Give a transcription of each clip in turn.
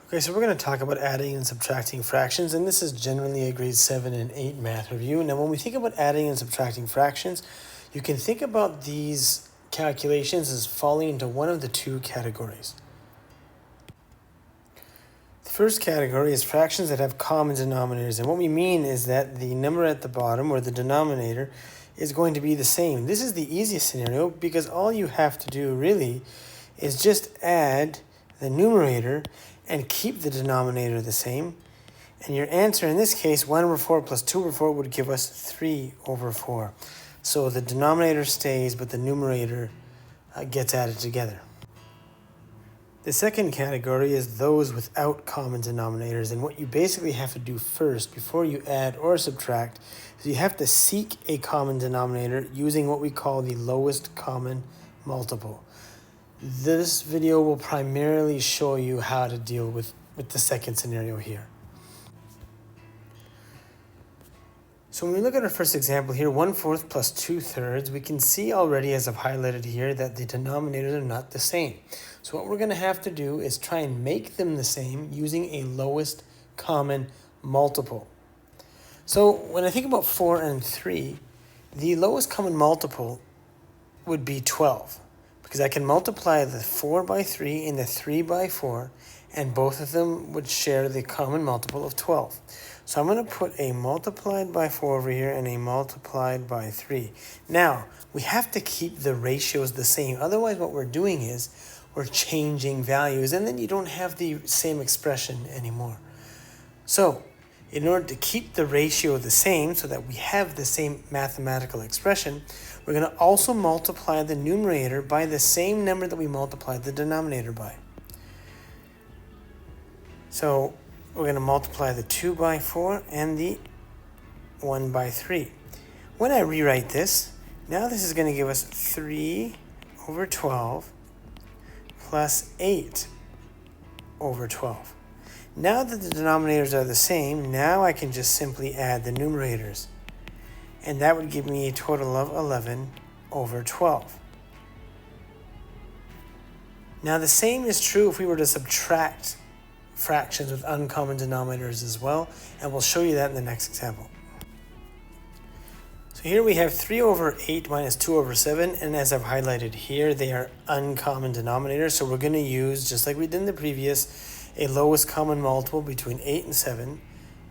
Okay, so we're going to talk about adding and subtracting fractions, and this is generally a grade 7 and 8 math review. Now, when we think about adding and subtracting fractions, you can think about these calculations as falling into one of the two categories. The first category is fractions that have common denominators, and what we mean is that the number at the bottom, or the denominator, is going to be the same. This is the easiest scenario because all you have to do really is just add the numerator and keep the denominator the same. And your answer in this case, 1 over 4 plus 2 over 4 would give us 3 over 4. So the denominator stays, but the numerator gets added together. The second category is those without common denominators. And what you basically have to do first, before you add or subtract, is you have to seek a common denominator using what we call the lowest common multiple. This video will primarily show you how to deal with the second scenario here. So when we look at our first example here, 1/4 plus 2/3, we can see already, as I've highlighted here, that the denominators are not the same. So what we're going to have to do is try and make them the same using a lowest common multiple. So when I think about 4 and 3, the lowest common multiple would be 12. Because I can multiply the 4 by 3 and the 3 by 4, and both of them would share the common multiple of 12. So I'm going to put a multiplied by 4 over here and a multiplied by 3. Now, we have to keep the ratios the same. Otherwise, what we're doing is we're changing values, and then you don't have the same expression anymore. So, in order to keep the ratio the same so that we have the same mathematical expression, we're going to also multiply the numerator by the same number that we multiplied the denominator by. So we're going to multiply the 2 by 4 and the 1 by 3. When I rewrite this, now this is going to give us 3 over 12 plus 8 over 12. Now that the denominators are the same, now I can just simply add the numerators. And that would give me a total of 11 over 12. Now the same is true if we were to subtract fractions with uncommon denominators as well, and we'll show you that in the next example. So here we have 3 over 8 minus 2 over 7, and as I've highlighted here, they are uncommon denominators, so we're going to use, just like we did in the previous, a lowest common multiple between 8 and 7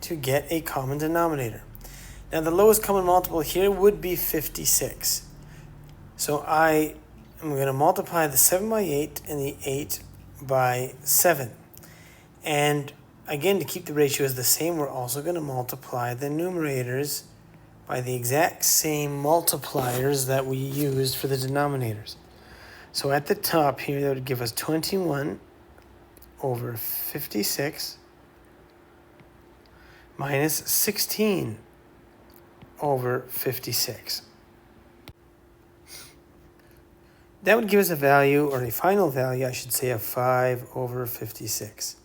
to get a common denominator. Now the lowest common multiple here would be 56. So I am going to multiply the 7 by 8 and the 8 by 7. And again, to keep the ratios the same, we're also going to multiply the numerators by the exact same multipliers that we used for the denominators. So at the top here, that would give us 21 over 56 minus 16 over 56. That would give us a value, or a final value, I should say, of 5 over 56.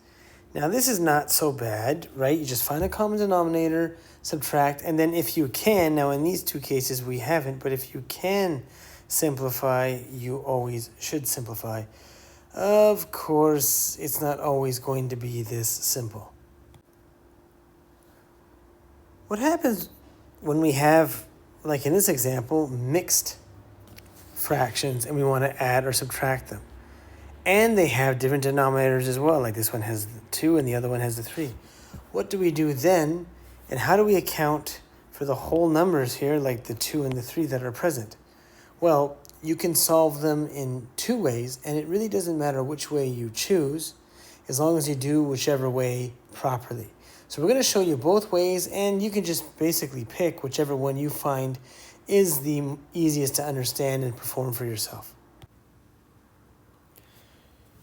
Now this is not so bad, right? You just find a common denominator, subtract, and then if you can, now in these two cases we haven't, but if you can simplify, you always should simplify. Of course, it's not always going to be this simple. What happens when we have, like in this example, mixed fractions and we want to add or subtract them? And they have different denominators as well, like this one has the 2 and the other one has the 3. What do we do then, and how do we account for the whole numbers here, like the 2 and the 3 that are present? Well, you can solve them in two ways, and it really doesn't matter which way you choose, as long as you do whichever way properly. So we're going to show you both ways, and you can just basically pick whichever one you find is the easiest to understand and perform for yourself.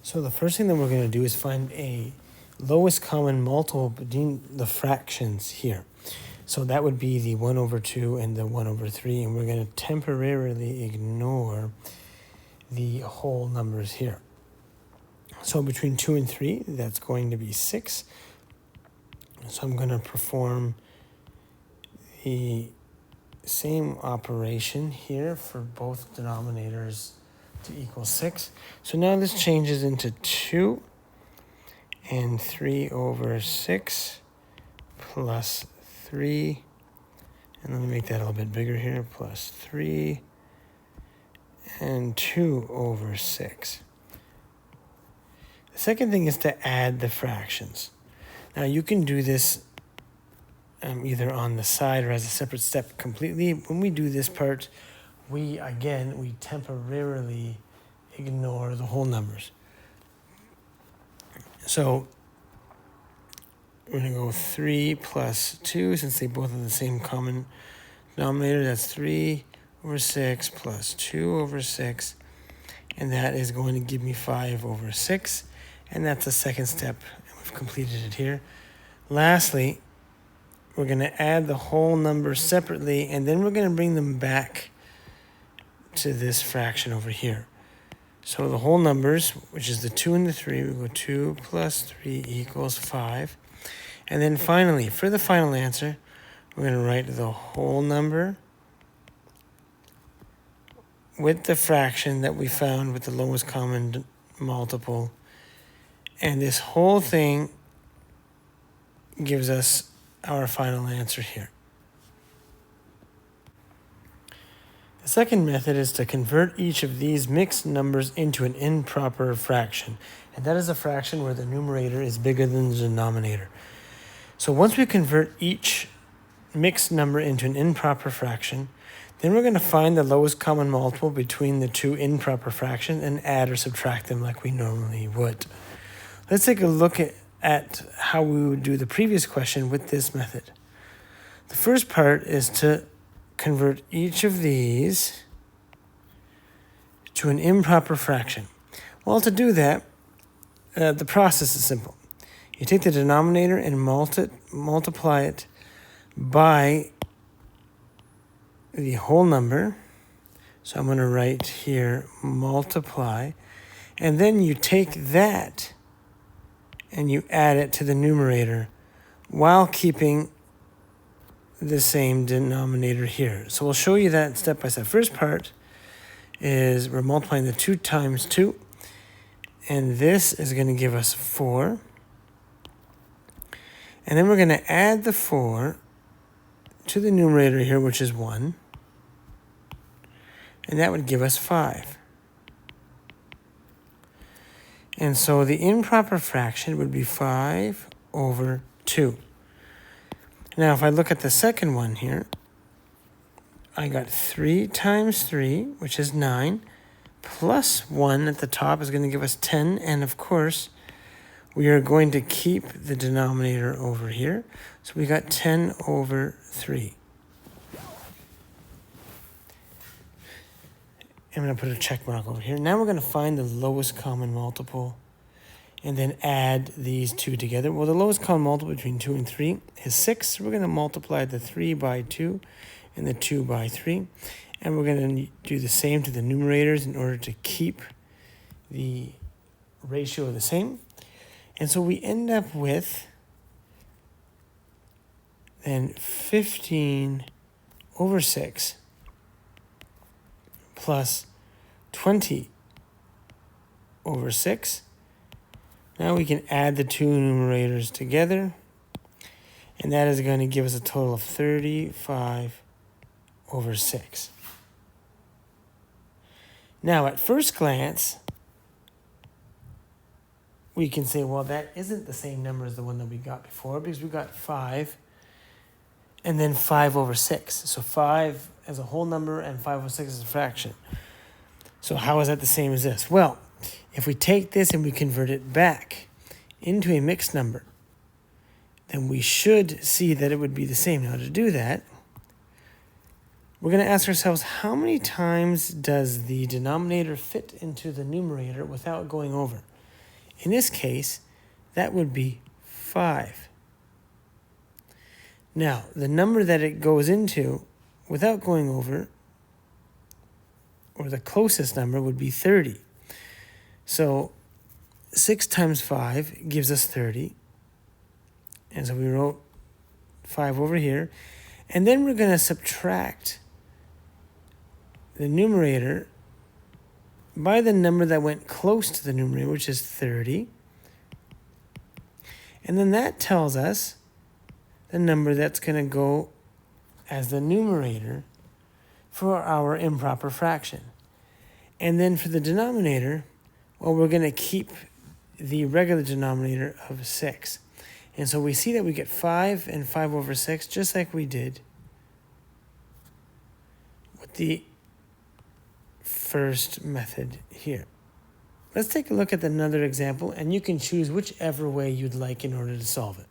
So the first thing that we're going to do is find a lowest common multiple between the fractions here. So that would be the 1 over 2 and the 1 over 3, and we're going to temporarily ignore the whole numbers here. So between 2 and 3, that's going to be 6. So I'm going to perform the same operation here for both denominators to equal 6. So now this changes into 2 and 3 over 6 plus 3, and let me make that a little bit bigger here, plus 3, and 2 over 6. The second thing is to add the fractions. Now you can do this either on the side or as a separate step completely. When we do this part, we temporarily ignore the whole numbers. So we're going to go 3 plus 2, since they both have the same common denominator. That's 3 over 6 plus 2 over 6. And that is going to give me 5 over 6. And that's the second step. We've completed it here. Lastly, we're going to add the whole numbers separately, and then we're going to bring them back to this fraction over here. So the whole numbers, which is the 2 and the 3, we go 2 plus 3 equals 5. And then finally, for the final answer, we're going to write the whole number with the fraction that we found with the lowest common multiple. And this whole thing gives us our final answer here. The second method is to convert each of these mixed numbers into an improper fraction. And that is a fraction where the numerator is bigger than the denominator. So once we convert each mixed number into an improper fraction, then we're going to find the lowest common multiple between the two improper fractions and add or subtract them like we normally would. Let's take a look at how we would do the previous question with this method. The first part is to convert each of these to an improper fraction. Well, to do that, the process is simple. You take the denominator and multiply it by the whole number. So I'm going to write here multiply, and then you take that and you add it to the numerator while keeping the same denominator here. So we'll show you that step by step. First part is we're multiplying the 2 times 2, and this is going to give us 4. And then we're going to add the 4 to the numerator here, which is 1, and that would give us 5. And so the improper fraction would be 5 over 2. Now, if I look at the second one here, I got 3 times 3, which is 9, plus 1 at the top is going to give us 10. And of course, we are going to keep the denominator over here. So we got 10 over 3. I'm going to put a check mark over here. Now we're going to find the lowest common multiple and then add these two together. Well, the lowest common multiple between 2 and 3 is 6. So we're going to multiply the 3 by 2 and the 2 by 3. And we're going to do the same to the numerators in order to keep the ratio the same. And so we end up with then 15 over 6 plus 20 over 6. Now we can add the two numerators together, and that is going to give us a total of 35 over 6. Now, at first glance, we can say, well, that isn't the same number as the one that we got before, because we got 5 and then 5 over 6. So 5 as a whole number and 5 over 6 as a fraction. So how is that the same as this? Well, if we take this and we convert it back into a mixed number, then we should see that it would be the same. Now, to do that, we're going to ask ourselves, how many times does the denominator fit into the numerator without going over? In this case, that would be 5. Now, the number that it goes into without going over, or the closest number, would be 30. So 6 times 5 gives us 30. And so we wrote 5 over here. And then we're going to subtract the numerator by the number that went close to the numerator, which is 30. And then that tells us the number that's going to go as the numerator for our improper fraction. And then for the denominator, well, we're going to keep the regular denominator of 6. And so we see that we get 5 and 5 over 6, just like we did with the first method here. Let's take a look at another example, and you can choose whichever way you'd like in order to solve it.